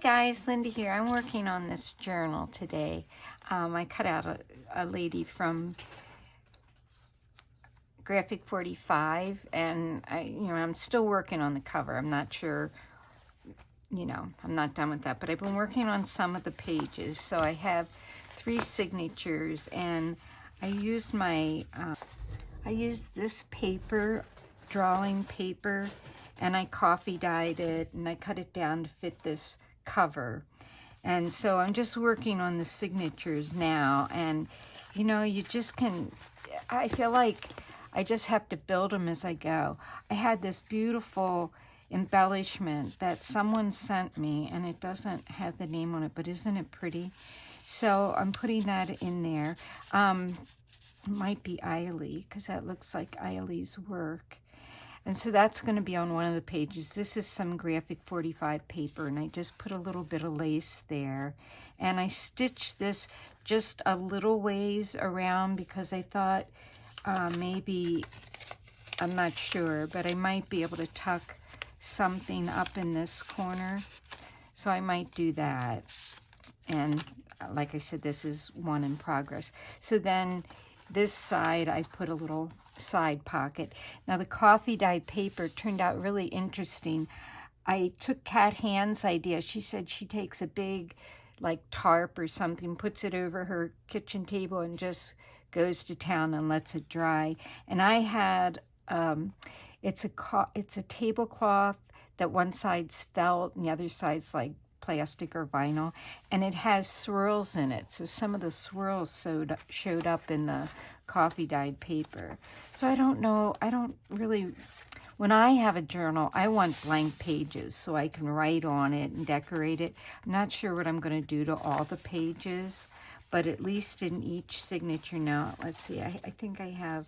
Guys, Linda here. I'm working on this journal today. I cut out a lady from Graphic 45, and I'm still working on the cover. I'm not sure, I'm not done with that, but I've been working on some of the pages. So I have 3 signatures, and I used this paper, drawing paper, and I coffee dyed it, and I cut it down to fit this cover. And so I'm just working on the signatures now, and you just can, I feel like I just have to build them as I go. I had this beautiful embellishment that someone sent me, and it doesn't have the name on it, but isn't it pretty? So I'm putting that in there. It might be Eiley, because that looks like Eiley's work. And so that's going to be on one of the pages. This is some Graphic 45 paper, and I just put a little bit of lace there. And I stitched this just a little ways around because I thought maybe, I'm not sure, but I might be able to tuck something up in this corner. So I might do that. And like I said, this is one in progress. So then this side, I put a little side pocket. Now the coffee dyed paper turned out really interesting. I took Kat Hand's idea. She said she takes a big like tarp or something, puts it over her kitchen table and just goes to town and lets it dry. And I had, it's a tablecloth that one side's felt and the other side's like plastic or vinyl, and it has swirls in it. So some of the swirls showed up in the coffee dyed paper. So I don't know, when I have a journal, I want blank pages so I can write on it and decorate it. I'm not sure what I'm going to do to all the pages, but at least in each signature now, let's see, I think I have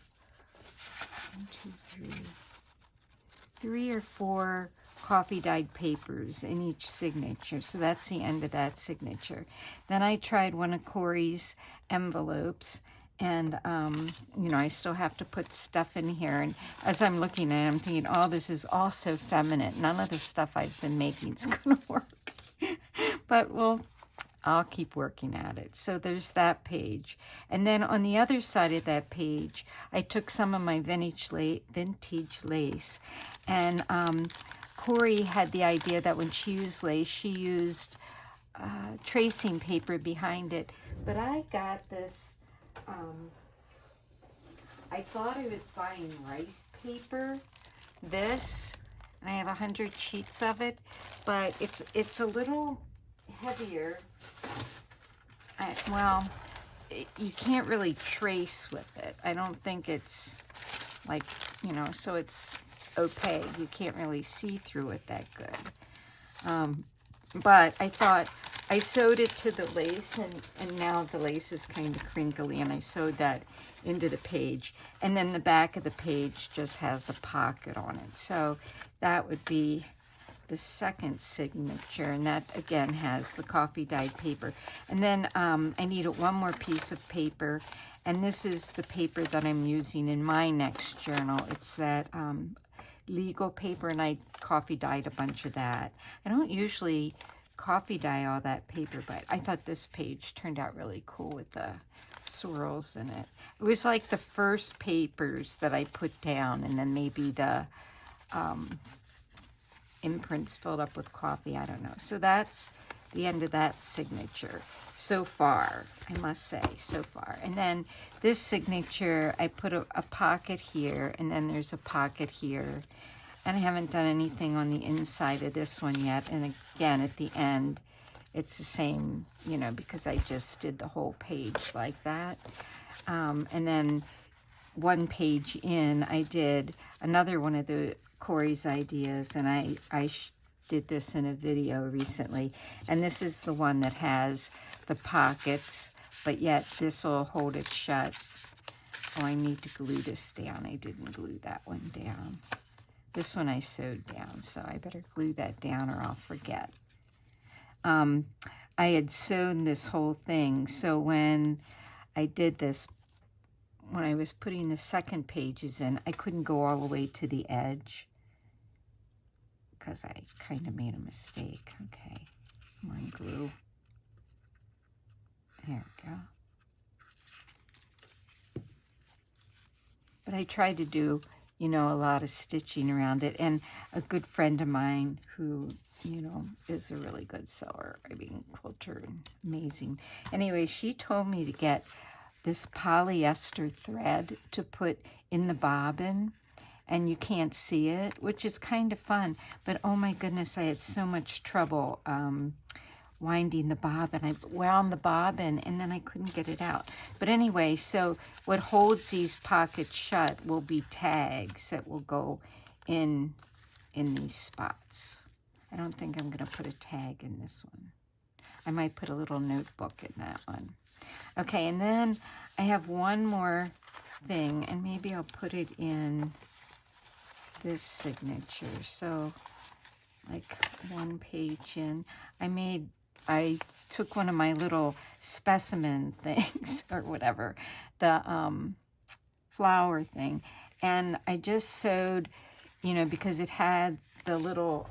3 or 4 coffee dyed papers in each signature. So that's the end of that signature. Then I tried one of Corey's envelopes, and I still have to put stuff in here. And as I'm looking at it, I'm thinking, oh, this is all so feminine. None of the stuff I've been making is going to work. But I'll keep working at it. So there's that page. And then on the other side of that page, I took some of my vintage lace, and Corey had the idea that when she used lace, she used tracing paper behind it. But I got this, I thought I was buying rice paper, this, and I have 100 sheets of it, but it's a little heavier. You can't really trace with it. I don't think it's like, so it's opaque. You can't really see through it that good. But I thought I sewed it to the lace, and now the lace is kind of crinkly, and I sewed that into the page. And then the back of the page just has a pocket on it. So that would be the second signature, and that again has the coffee dyed paper. And then I needed one more piece of paper, and this is the paper that I'm using in my next journal. It's that legal paper, and I coffee dyed a bunch of that. I don't usually coffee dye all that paper, but I thought this page turned out really cool with the swirls in it. It was like the first papers that I put down, and then maybe the imprints filled up with coffee, I don't know. So that's the end of that signature so far, I must say, so far. And then this signature, I put a pocket here, and then there's a pocket here, and I haven't done anything on the inside of this one yet. And again, at the end, it's the same, because I just did the whole page like that. And then one page in, I did another one of the Corey's ideas, and I did this in a video recently, and this is the one that has the pockets, but yet this will hold it shut. Oh, I need to glue this down. I didn't glue that one down. This one I sewed down, so I better glue that down or I'll forget. I had sewn this whole thing, so when I did this, when I was putting the second pages in, I couldn't go all the way to the edge because I kind of made a mistake. Okay. Mine glue. There we go. But I tried to do, you know, a lot of stitching around it. And a good friend of mine who, you know, is a really good sewer, I mean, quilter, and amazing. Anyway, she told me to get this polyester thread to put in the bobbin, and you can't see it, which is kind of fun. But oh my goodness, I had so much trouble winding the bobbin. I wound the bobbin and then I couldn't get it out. But anyway, so what holds these pockets shut will be tags that will go in these spots. I don't think I'm going to put a tag in this one. I might put a little notebook in that one. Okay, and then I have one more thing, and maybe I'll put it in this signature. So like one page in, I took one of my little specimen things or whatever, the flower thing, and I just sewed, you know, because it had the little,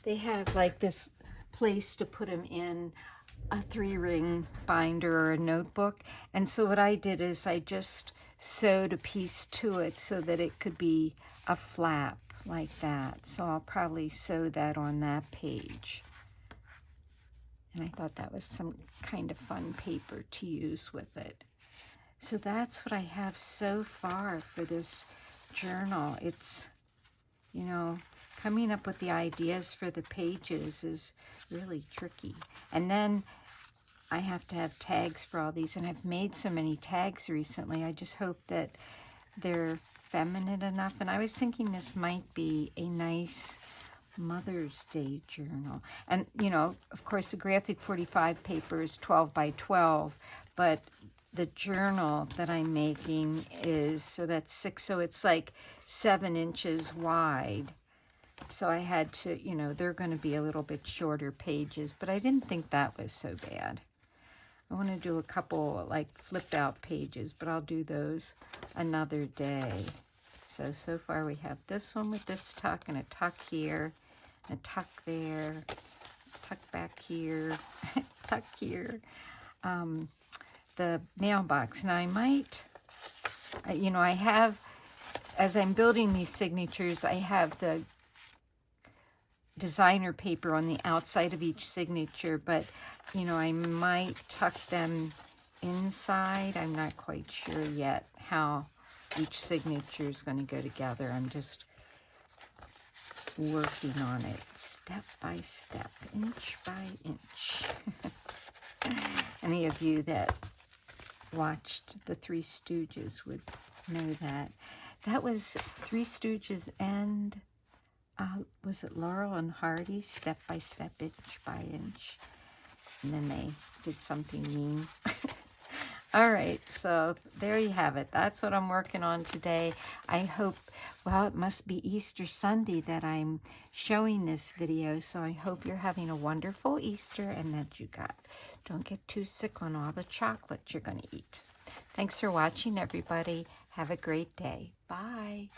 they have like this place to put them in a 3-ring binder or a notebook. And so what I did is I just sewed a piece to it so that it could be a flap like that. So I'll probably sew that on that page. And I thought that was some kind of fun paper to use with it. So that's what I have so far for this journal. It's, you know, coming up with the ideas for the pages is really tricky. And then I have to have tags for all these, and I've made so many tags recently. I just hope that they're feminine enough. And I was thinking this might be a nice Mother's Day journal. And, you know, of course, the graphic 45 paper is 12 by 12, but the journal that I'm making is, so that's 6, so it's like 7 inches wide. So I had to, you know, they're going to be a little bit shorter pages, but I didn't think that was so bad. I want to do a couple like flipped out pages, but I'll do those another day. So far we have this one with this tuck and a tuck here, a tuck there, tuck back here, tuck here. The mailbox. Now I might, you know, I have, as I'm building these signatures, I have the designer paper on the outside of each signature, but, you know, I might tuck them inside. I'm not quite sure yet how each signature is going to go together. I'm just working on it step by step, inch by inch. Any of you that watched the Three Stooges would know that. That was Three Stooges and was it Laurel and Hardy, step by step, inch by inch. And then they did something mean. All right, so there you have it. That's what I'm working on today. I hope, well, it must be Easter Sunday that I'm showing this video, so I hope you're having a wonderful Easter and that you don't get too sick on all the chocolate you're going to eat. Thanks for watching, everybody. Have a great day. Bye.